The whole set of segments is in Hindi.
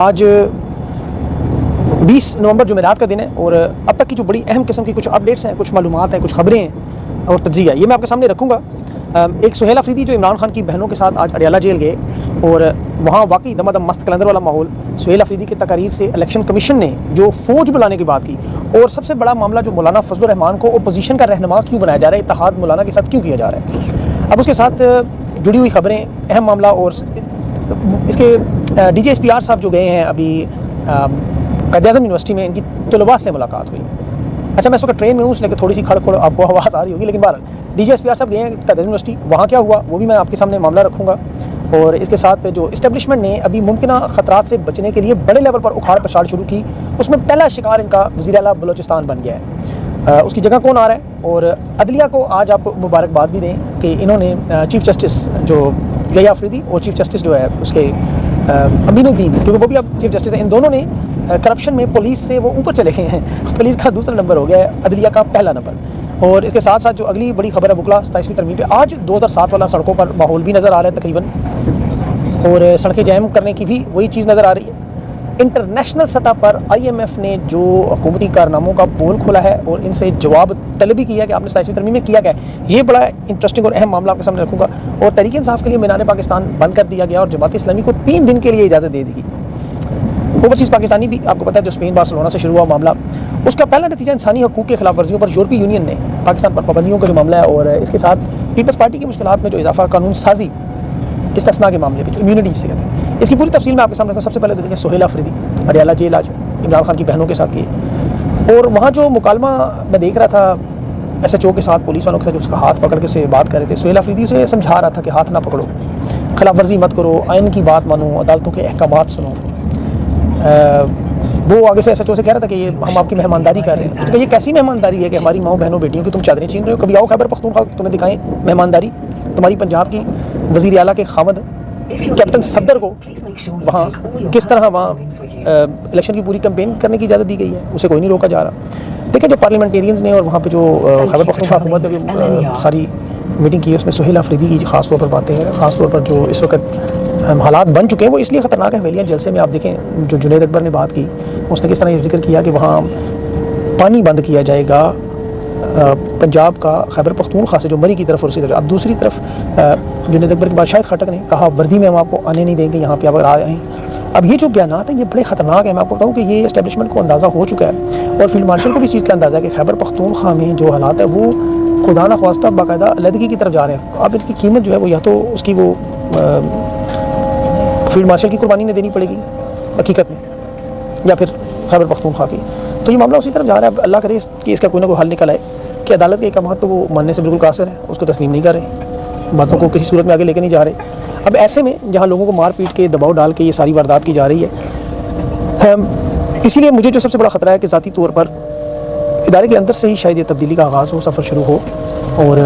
आज 20 नवंबर जुमेरात का दिन है और अब तक की जो बड़ी अहम किस्म की कुछ अपडेट्स हैं, कुछ मालूमात हैं, कुछ खबरें हैं और तज्जिया, ये मैं आपके सामने रखूँगा। एक सुहेल अफरीदी जो इमरान खान की बहनों के साथ आज अडयाला जेल गए और वहाँ वाकई दमादम मस्त कलंदर वाला माहौल। सुहेल अफरीदी की तकारीर से इलेक्शन कमीशन ने जो फ़ौज बुलाने की बात की और सबसे बड़ा मामला जो मौलाना फजलुर रहमान को अपोजिशन का रहनुमा क्यों बनाया जा रहा है, इत्तेहाद मौलाना के साथ क्यों किया जा रहा है। अब उसके साथ जुड़ी हुई खबरें, अहम मामला और इसके DGSPR साहब जो गए हैं अभी कायद-ए-आज़म यूनिवर्सिटी में, इनकी तलबा से मुलाकात हुई। अच्छा, मैं इस वक्त ट्रेन में हूँ इसलिए थोड़ी सी खड़ आपको आवाज़ आ रही होगी, लेकिन बहरहाल DGSPR साहब गए हैं कायद-ए-आज़म यूनिवर्सिटी, वहाँ क्या हुआ वो भी मैं आपके सामने मामला रखूँगा। और इसके साथ जो इस्टेब्लिशमेंट ने अभी मुमकिन ख़तरात से बचने के लिए बड़े लेवल पर उखाड़ पछाड़ शुरू की, उसमें पहला शिकार इनका वज़ीर आला बलोचिस्तान बन गया है। उसकी जगह कौन आ रहा है और अदलिया को आज आप मुबारकबाद भी दें कि इन्होंने चीफ़ जस्टिस जो यहिया अफरीदी और चीफ़ जस्टिस जो है उसके अमीनुद्दीन, क्योंकि वो भी अब चीफ़ जस्टिस हैं, इन दोनों ने करप्शन में पुलिस से वो ऊपर चले गए हैं। पुलिस का दूसरा नंबर हो गया है, अदलिया का पहला नंबर। और इसके साथ साथ जो अगली बड़ी खबर है वकला 27वीं तरमीम पे आज 2007 वाला सड़कों पर माहौल भी नज़र आ रहा है तकरीबन, और सड़कें जैम करने की भी वही चीज़ नज़र आ रही है। इंटरनेशनल सतह पर IMF ने जो हुकूमती कारनामों का पोल खोला है और इनसे जवाब तलबी की है कि आपने 27वीं तरमीम में किया क्या है, ये बड़ा इंटरेस्टिंग और अहम मामला आपके सामने रखूँगा। और तहरीक इंसाफ के लिए मीनार पाकिस्तान बंद कर दिया गया और जमात इस्लामी को 3 दिन के लिए इजाज़त दे दी गई। ओवरसीज़ पाकिस्तानी भी आपको पता है जो स्पेन बार्सिलोना से शुरू हुआ मामला, उसका पहला नतीजा इंसानी हकूक़ की खिलाफ वर्जियों पर यूरोपीय यूनियन ने पाकिस्तान पर पाबंदियों का जो मामला है, और इसके साथ पीपल्स पार्टी की मुश्किलात में जो इजाफा, कानून साजी इस्तिस्ना के मामले में जो इम्यूनिटी जिसे कहते हैं, इसकी पूरी तफसील मैं आपके सामने रखूँ। सबसे पहले तो देखिए सुहेल अफरीदी अडयाला जेल आज इमरान खान की बहनों के साथ किए, और वहाँ जो मुकालमा मैं देख रहा था SHO के साथ, पुलिस वालों के साथ जो उसका हाथ पकड़ के उससे बात कर रहे थे, सुहेल अफरीदी उसे समझा रहा था कि हाथ ना पकड़ो, खिलाफ वर्जी मत करो, आइन की बात मानो, अदालतों के अहकामात सुनो। वो आगे से SHO से कह रहा था कि ये हम आपकी मेहमानदारी कर रहे हैं। तो ये कैसी मेहमानदारी है कि हमारी माओ बहनों बेटियों की तुम चादरें छीन रहे हो? कभी आओ खैबर पख्तूनख्वा तुम्हें दिखाएं मेहमानदारी। तुम्हारी पंजाब की वज़ीर आला के खामद कैप्टन सफदर को वहाँ किस तरह वहाँ इलेक्शन की पूरी कैंपेन करने की इजाज़त दी गई है, उसे कोई नहीं रोका जा रहा। देखिए जो पार्लियामेंटेरियंस ने और वहाँ पे जो खैबर पख्तूनख्वा हुकूमत ने भी सारी मीटिंग की है, उसमें सुहेल अफरीदी की ख़ास तौर पर बातें हैं। ख़ास तौर पर जो इस वक्त हालात बन चुके हैं वो इसलिए ख़तरनाक है। हवेलियाँ जलसे में आप देखें जो जुनैद अकबर ने बात की, उसने किस तरह ये जिक्र किया कि वहाँ पानी बंद किया जाएगा पंजाब का खैबर पख्तूनख्वा से जो मरी की तरफ और उसी तरफ। अब दूसरी तरफ जुनैद अकबर के बाद शायद खटक ने कहा वर्दी में हम आपको आने नहीं देंगे, यहाँ पे आप आ आएँ। अब ये जो बयानात हैं ये बड़े ख़तरनाक है। मैं आपको बताऊँ कि ये इस्टेब्लिशमेंट को अंदाज़ा हो चुका है और फील्ड मार्शल को भी चीज़ का अंदाज़ा है कि खैबर पख्तूनख्वा में जो हालात है वो खुदा न ख्वास्ता बाकायदा अलहदगी की तरफ जा रहे हैं। अब इसकी कीमत जो है वो या तो उसकी वो फील्ड मार्शल की कुर्बानी ने देनी पड़ेगी हकीकत में, या फिर खैबर पख्तूनख्वा की। तो ये मामला उसी तरफ जा रहा है। अब अल्लाह करे कि इसका कोई ना कोई हल निकल आए कि अदालत के अहकाम तो वो मानने से बिल्कुल कासिर है, उसको तस्लीम नहीं कर रहे, बातों को किसी सूरत में आगे लेके नहीं जा रहे। अब ऐसे में जहाँ लोगों को मार पीट के दबाव डाल के ये सारी वारदात की जा रही है, इसीलिए मुझे जो सबसे बड़ा ख़तरा है कि ज़ाती तौर पर इदारे के अंदर से ही शायद ये तब्दीली का आगाज़ हो, सफ़र शुरू हो, और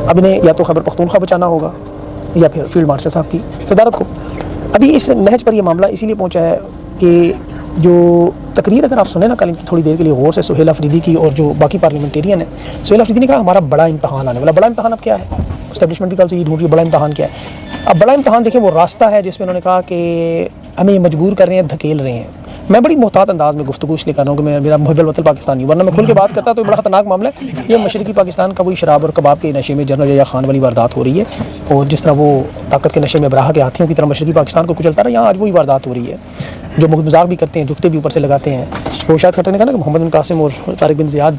अब इन्हें या तो खैबर पख्तूनख्वा बचाना होगा या फिर फील्ड मार्शल साहब की सदारत को। अभी इस नहज पर यह मामला इसीलिए पहुंचा है कि जो तकरीर अगर आप सुने ना कल थोड़ी देर के लिए गौर से सुहेल अफरीदी की और जो बाकी पार्लियामेंटेरियन है, सुहेल अफरीदी ने कहा हमारा बड़ा इम्तहान आने वाला। बड़ा इम्तहान अब क्या है? इस्टेब्लिशमेंट भी कल से ये ढूंढ रही है बड़ा इम्तहान क्या है। अब बड़ा इम्तहान देखिए वो रास्ता है जिसमें उन्होंने कहा कि हमें मजबूर कर रहे हैं, धकेल रहे हैं। मैं बड़ी मोहतात अंदाज में गुफ्तगू इसलिए कर रहा हूँ कि मैं मेरा मुहब्बुल वतन पाकिस्तानी हूँ, वरना मैं खुल के बात करता तो बड़ा खतरनाक मामला है। ये मशरक़ी पाकिस्तान का वही शराब और कबाब के नशे में जनरल यहिया खान वाली वारदात हो रही है, और जिस तरह वो ताकत के नशे में बराह के हाथियों की तरह मशरक़ी पाकिस्तान को कुचलता रहा, यहाँ आज वही वारदात हो रही है। जो मजाक भी करते हैं, जुगते भी ऊपर से लगाते हैं। वो शायद खट्टर ने कहा ना कि मोहम्मद बिन कासिम और तारिक बिन ज़ियाद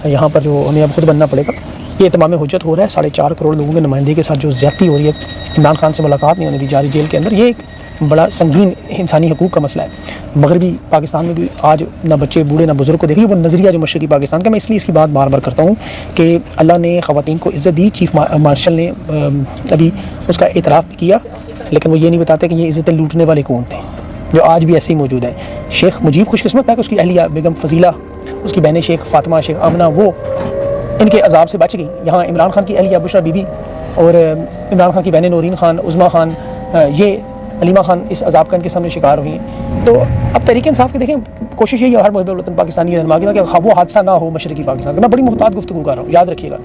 यहाँ पर जो हमें अब खुद बनना पड़ेगा। ये तमाम हुज्जत हो रहा है। 4.5 करोड़ लोगों के नुमाइंदे के साथ जो ज़्यादती हो रही है, इमरान खान से मुलाकात नहीं होने दी जा रही जेल के अंदर, ये एक बड़ा संगीन इंसानी हकूक़ का मसला है। मगरबी पाकिस्तान में भी आज ना बच्चे बूढ़े ना बुजुर्ग को देखिए वो नज़रिया जो मशरक़ी पाकिस्तान का। मैं इसलिए इसकी बात बार बार करता हूँ कि अल्लाह ने ख़वातीन को इज़्ज़त दी। चीफ़ मार्शल ने अभी उसका एतराफ़ भी किया, लेकिन वो ये नहीं बताते कि ये इज़्ज़तें लूटने वाले कौन थे, जो आज भी ऐसे ही मौजूद है। शेख मुजीब खुशकिस्मत है कि उसकी अहलिया बेगम फ़जीला, उसकी बहन शेख फ़ातिमा, शेख आमना, वो इनके अजाब से बच गई। यहाँ इमरान खान की अहलिया बुशरा बीबी और इमरान खान की बहन नौरीन खान, उज़मा खान, ये अलीमा खान इस अजाब का इनके सामने शिकार हुई हैं। तो अब तहरीक इंसाफ की देखें कोशिश यही है हर मुहब्बुल वतन पाकिस्तानी रहनुमा की कि वो हादसा ना हो मशरक़ी पाकिस्तान का। मैं बड़ी मुहतात गुफ्तगू कर रहा हूँ, याद रखिएगा।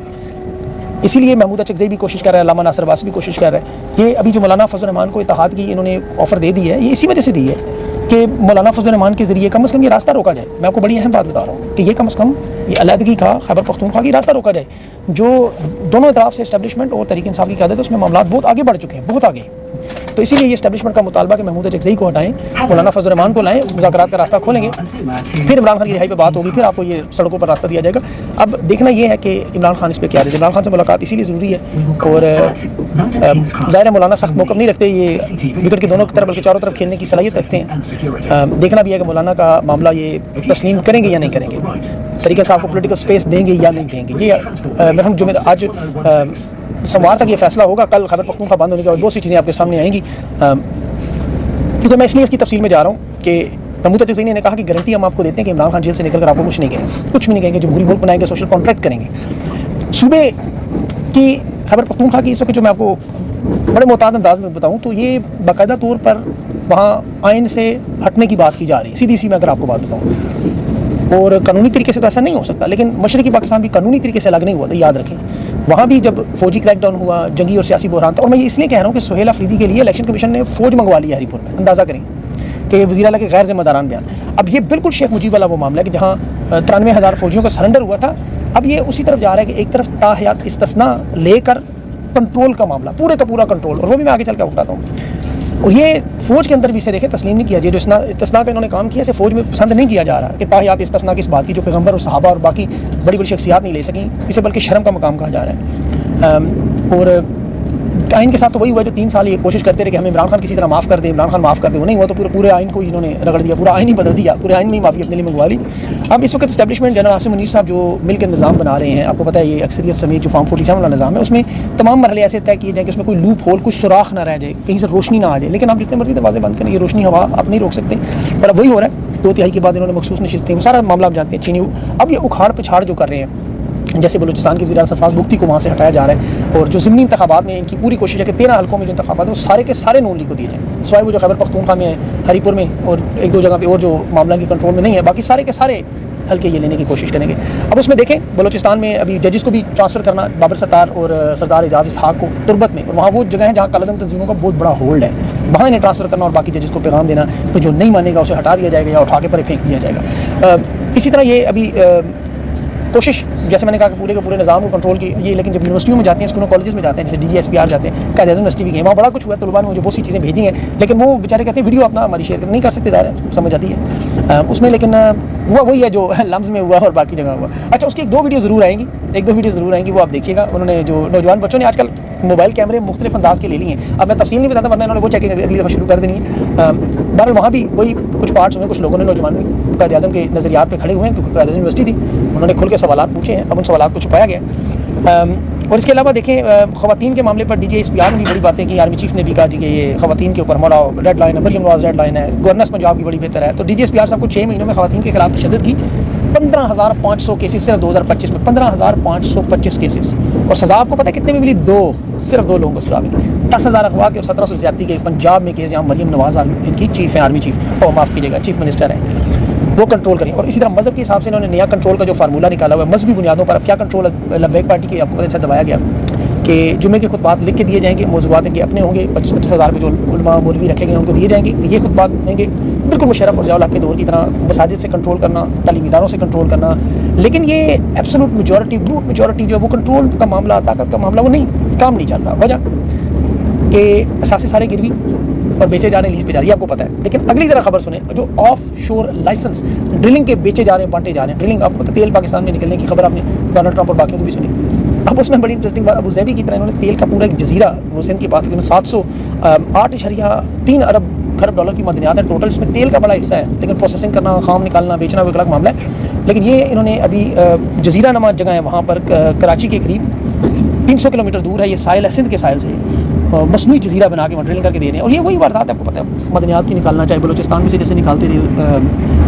इसीलिए महमूद अचकज़ई भी कोशिश कर रहा है, अल्लामा नासिर अब्बास भी कोशिश कर रहा है। ये अभी जो मौलाना फजल रहमान को इत्तेहाद की इन्होंने ऑफ़र दे दी है, ये इसी वजह से दी है कि मौलाना फजल रहमान के ज़रिए कम से कम ये रास्ता रोका जाए। मैं आपको बड़ी अहम बात बता रहा हूँ कि ये कम से कम ये अलहदगी का, खैबर पख्तूनख्वा की रास्ता रोका जाए। जो दोनों तरफ से इस्टेब्लिशमेंट और तहरीक इंसाफ की क़यादत है, उसमें मामला बहुत आगे बढ़ चुके हैं, बहुत आगे। तो इसीलिए ये इस्टेब्लिशमेंट का मुतालबा कि महमूद अचकज़ई को हटाएं, मौलाना फजल रहमान को लाएं, मुज़ाकरात का रास्ता खोलेंगे, फिर इमरान खान की रिहाई पर बात होगी, फिर आपको ये सड़कों पर रास्ता दिया जाएगा। अब देखना ये है कि इमरान खान इस पर क्या है। इमरान खान से मुलाकात इसीलिए ज़रूरी है, और ज़ाहिर है मौलाना सख्त मौक़िफ़ नहीं रखते, ये विकेट के दोनों तरफ बल्कि चारों तरफ खेलने की सलाहियत रखते हैं। देखना भी है कि मौलाना का मामला ये तस्लीम करेंगे या नहीं करेंगे, तरीके से आपको पोलिटिकल स्पेस देंगे या नहीं देंगे। ये हम जो मेरा आज सोमवार तक ये फैसला होगा, कल खैबर पख्तूनख्वा बंद होने के बाद बहुत सी चीज़ें आपके सामने आएंगी। क्योंकि मैं इसलिए इसकी तफसील में जा रहा हूँ कि महमूद अचकज़ई ने कहा कि गारंटी हम आपको देते हैं कि इमरान खान जेल से निकल कर आपको कुछ नहीं कहेंगे, कुछ भी नहीं कहेंगे, जमहूरी मुल्क बनाएंगे, सोशल कॉन्ट्रैक्ट करेंगे। सूबे की खैबर पख्तूनख्वा की इस वक्त जो मैं आपको बड़े मोहतात अंदाज में बताऊँ तो ये बाकायदा तौर पर वहाँ आइन से हटने की बात की जा रही है, सीधी सी मैं अगर आपको बात बताऊँ। और कानूनी तरीके से तो ऐसा नहीं हो सकता, लेकिन मशरक़ी पाकिस्तान भी कानूनी तरीके से अलग नहीं हुआ था, याद रखें। वहाँ भी जब फौजी क्रैकडाउन हुआ, जंगी और सियासी बहरान था, और मैं ये इसलिए कह रहा हूँ कि सुहेल अफरीदी के लिए इलेक्शन कमीशन ने फ़ौज मंगवा ली है हरीपुर में। अंदाज़ा करें कि वज़ीर आला के गैर ज़िम्मेदारान बयान। अब ये बिल्कुल शेख मुजीब वाला वो मामला है कि जहाँ 93,000 फ़ौजियों का सरेंडर हुआ था, अब ये उसी तरफ जा रहा है कि एक तरफ ताहयात इस्तिस्ना लेकर कंट्रोल का मामला, पूरे का पूरा कंट्रोल, और वो भी मैं आगे चल कर बताता हूँ। और ये फ़ौज के अंदर भी इसे देखें तस्लीम नहीं किया जाए, जो इस्तिस्ना का इन्होंने काम किया इसे फ़ौज में पसंद नहीं किया जा रहा कि ताहयात इस्तिस्ना किस बात की, जो पैगम्बर और सहाबा और बाकी बड़ी बड़ी शख्सियात नहीं ले सकें, इसे बल्कि शर्म का मकाम कहा जा रहा है। और आइन के साथ तो वही हुआ जो 3 साल ये कोशिश करते रहे कि हमें इमरान खान किसी तरह माफ़ कर दे, इमरान खान माफ़ कर दे, वो नहीं हुआ तो पूरे आइन को इन्होंने रगड़ दिया, पूरा आइन ही बदल दिया, पूरे आइन में ही माफ़ी अपने लिए मंगवा ली। अब इस वक्त इस्टेब्लिशमेंट जनरल आसिम मुनीर साहब जो मिलकर निज़ाम बना रहे हैं, आपको पता है ये अक्सरियत समेत जो फॉर्म 47 वाला निज़ाम है, उसमें तमाम मरहले ऐसे तय किए जाए कि उसमें कोई लूप होल, कोई सुराख ना रह जाए, कहीं से रोशनी ना आ जाए। लेकिन आप जितने मर्जी दरवाजे बंद करें, ये रोशनी हवा आप नहीं रोक सकते। पर अब वही हो रहा है, 2 तिहाई के बाद इन्होंने मखसूस नशिस्तें, वो सारा मामला आप जानते हैं, छीनी। अब ये उखाड़ पिछाड़ जो कर रहे हैं, जैसे बलूचिस्तान के वज़ीर सरफराज बुख्ती को वहाँ से हटाया जा रहा है, और जो ज़िमनी इंतखाबात में इनकी पूरी कोशिश है कि 13 हल्कों में जो इंतखाबात है वो सारे के सारे नून लीग को दिए जाएँ, सिवाय वो जो खैबर पख्तूनख्वा में है, हरीपुर में और 1-2 जगह पे और जो मामला के कंट्रोल में नहीं है, बाकी सारे के सारे हल्के ये लेने की कोशिश करेंगे। अब उसमें देखें बलूचिस्तान में अभी जजेस को भी ट्रांसफ़र करना, बाबर सत्तार और सरदार एजाज़ इसहाक को तुर्बत में, और वहाँ वो जगह है जहाँ कालादम तंजीमों का बहुत बड़ा होल्ड है, वहाँ इन्हें ट्रांसफ़र करना और बाकी जजेस को पैगाम देना, तो जो नहीं मानेगा उसे हटा दिया जाएगा या उठा के परे फेंक दिया जाएगा। इसी तरह ये अभी कोशिश, जैसे मैंने कहा कि पूरे के पूरे निज़ाम को कंट्रोल की ये, लेकिन जब यूनिवर्सिटियों में जाते हैं, स्कूलों कॉलेजेस में जाते हैं, जैसे DGSPR जाते हैं, कायदे आज़म यूनिवर्सिटी भी गए, वहाँ बड़ा कुछ हुआ, तलबा ने मुझे बहुत सी चीज़ें भेजी हैं, लेकिन वो बेचारे कहते हैं वीडियो अपना हमारी शेयर नहीं कर सकते, ज़ाहिर समझ आती है उसमें, लेकिन हुआ वही है जो लम्ज़ में हुआ और बाकी जगह हुआ। अच्छा, उसकी 1-2 वीडियो ज़रूर आएंगी, 1-2 वीडियो ज़रूर आएंगी, वो आप देखिएगा। उन्होंने जो नौजवान बच्चों ने आजकल मोबाइल कैमरे मुख्तलिफ अंदाज के ले लिए हैं, अब मैं तफसील नहीं बताता वरना इन्होंने वो चेकिंग अगली दफ़ा शुरू कर देनी है। बहरहाल वहाँ भी वही कुछ पार्ट्स हुए, कुछ लोगों ने नौजवान कायदे आज़म के नज़रियात पे खड़े हुए हैं, क्योंकि कायदे आज़म यूनिवर्सिटी थी, उन्होंने खुल के सवालात पूछे हैं, अब उन सवालात को छुपाया गया। और इसके अलावा देखें ख़वातीन के मामले पर DGSPR ने भी बड़ी बातें की, आर्मी चीफ ने भी कहा जी कि ये ख़वातीन के ऊपर हमारा रेड लाइन है, मरियम नवाज़ रेड लाइन है, गवर्नेंस पंजाब की बड़ी बेहतर है। तो DGSPR साहब को 6 महीनों में ख़वातीन के खिलाफ तशद्दुद की 15,500 केसेस सिर्फ 2025 में, 15,525 केसेस, और सज़ा आपको पता है कितने में मिली? 2, सिर्फ 2 लोगों को सज़ा मिली। 10,000 अगवा के और 1700 ज़्यादती के पंजाब में केस, जहाँ मरियम नवाज़ इनकी चीफ है, आर्मी चीफ, और माफ़ कीजिएगा चीफ मिनिस्टर हैं, वो कंट्रोल करें। और इसी तरह मज़हब के हिसाब से इन्होंने नया कंट्रोल का जो फार्मूला निकाला हुआ है, मजहबी बुनियादों पर अब क्या कंट्रोल है, लब्बैक पार्टी के आपको अच्छा दबाया गया कि जुमे के खुतबात लिख के दिए जाएंगे, मौज़ूआत इनके अपने होंगे, 25-25 हज़ार पे जो उलमा मौलवी रखे गए उनको दिए जाएंगे, ये खुतबात देंगे, बिल्कुल मुशर्रफ और ज़िया-उल-हक़ के दौर की तरह मसाजिद से कंट्रोल करना, तालीमी इदारों से कंट्रोल करना। लेकिन ये एब्सोल्यूट मेजॉरिटी, ब्रूट मेजॉरिटी जो है वो कंट्रोल का मामला, ताकत का मामला, वो नहीं काम नहीं चल रहा। वजह कि असासे सारे गिरवी और बेचे जा रहे हैं, लीज पे जा रही है, आपको पता है। लेकिन अगली ज़रा खबर सुने, जो ऑफ शोर लाइसेंस ड्रिलिंग के बेचे जा रहे हैं, बांटे जा रहे हैं, ड्रिलिंग, आपको पता है तेल पाकिस्तान में निकलने की खबर आपने डोनाल्ड ट्रंप और बाकियों को भी सुनी। अब उसमें बड़ी इंटरेस्टिंग बात, अबू ज़ैबी की तरह इन्होंने तेल का पूरा एक जजीरा, वो सिंध की बात करें, 8.3 अरब खरब डॉलर की मदनियात है टोटल, इसमें तेल का बड़ा हिस्सा है, लेकिन प्रोसेसिंग करना, खाम निकालना, बेचना वो एक अलग मामला है। लेकिन ये इन्होंने अभी जजीरा नमा जगह है वहाँ पर कराची के करीब 300 किलोमीटर दूर है, ये साहिल है, सिंध के साहिल से मसनूई जजीरा बना के ड्रिलिंग करके दे रहे हैं। और ये वही वारदात है, आपको पता है, मदनियात की निकालना, चाहे बलूचिस्तान में से जैसे निकालते रहे,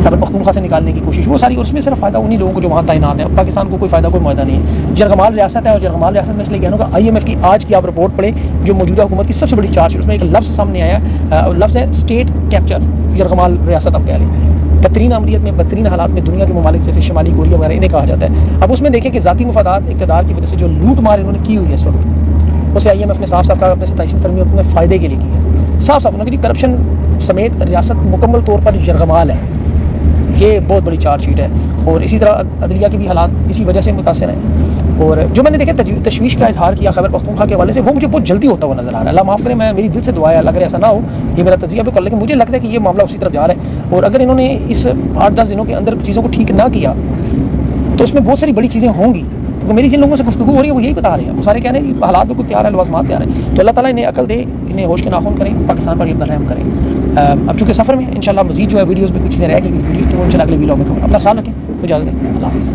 खैबर पख्तूनख्वा से निकालने की कोशिश, वो सारी, उसमें सिर्फ फ़ायदा उन्हीं लोगों को जो वहाँ तैनात है, पाकिस्तान को कोई फ़ायदा, कोई मुआदा नहीं है। जरगमाल रियासत है, और जरगमाल रियासत में इसलिए कहना होगा, IMF की आज की आप रिपोर्ट पढ़े, जो मौजूदा हुकूमत की सबसे बड़ी चार्ज है, उसमें एक लफ्ज़ सामने आया, लफ्ज़ है स्टेट कैप्चर, जरगमाल रियासत आप कह लें। बदतरीन आमरीत में, बदतरीन हालात में दुनिया के ममालिक जैसे शुमाली कोरिया वगैरह इन्हें कहा जाता है। अब उसमें देखें कि ज़ाती मफादात इक़्तिदार की वजह से जो लूट मार इन्होंने की हुई है इस वक्त, उसे IMF ने साफ साफ कहा अपने 27वीं तरमीम अपने फ़ायदे के लिए की है। साफ साफ उन्होंने करप्शन समेत रियासत मुकम्मल तौर पर यरगमाल है। ये बहुत बड़ी चार्जशीट है और इसी तरह अदलिया के भी हालात इसी वजह से मुतासर हैं। और जो मैंने देखे तशवीश का इजहार किया खैबर पख्तूनख्वा के हवाले से, वो मुझे बहुत जल्दी होता हुआ नजर आ रहा है। अल्लाह माफ़ करे, मैं मेरी दिल से दुआ है अल्लाह करे ऐसा ना हो, ये मेरा तजिया भी कर, लेकिन मुझे लगता है कि ये मामला उसी तरफ जा रहा है। और अगर इन्होंने इस 8-10 दिनों के अंदर चीज़ों को ठीक ना किया तो उसमें बहुत सारी बड़ी चीज़ें होंगी। क्योंकि मेरी जिन लोगों से गुफ्तगू हो रही है वो यही बता रहे हैं, वो सारे कह रहे हैं कि हालात बिल्कुल तैयार है, लवाज़मात तैयार है। तो अल्लाह ताला इन्हें अकल दे, इन्हें होश के नाखून करें, पाकिस्तान पर अपना रहम करें। अब चूँकि सफ़र में इंशाल्लाह मज़ीद जो है वीडियोज़ में कुछ चीज़ें रहेगी, कुछ वीडियोज़ तो वो इंशाल्लाह अगले वीडियो में करूँगा। अपना ख्याल रखें, इजाज़त दें, अल्लाह हाफ़िज़।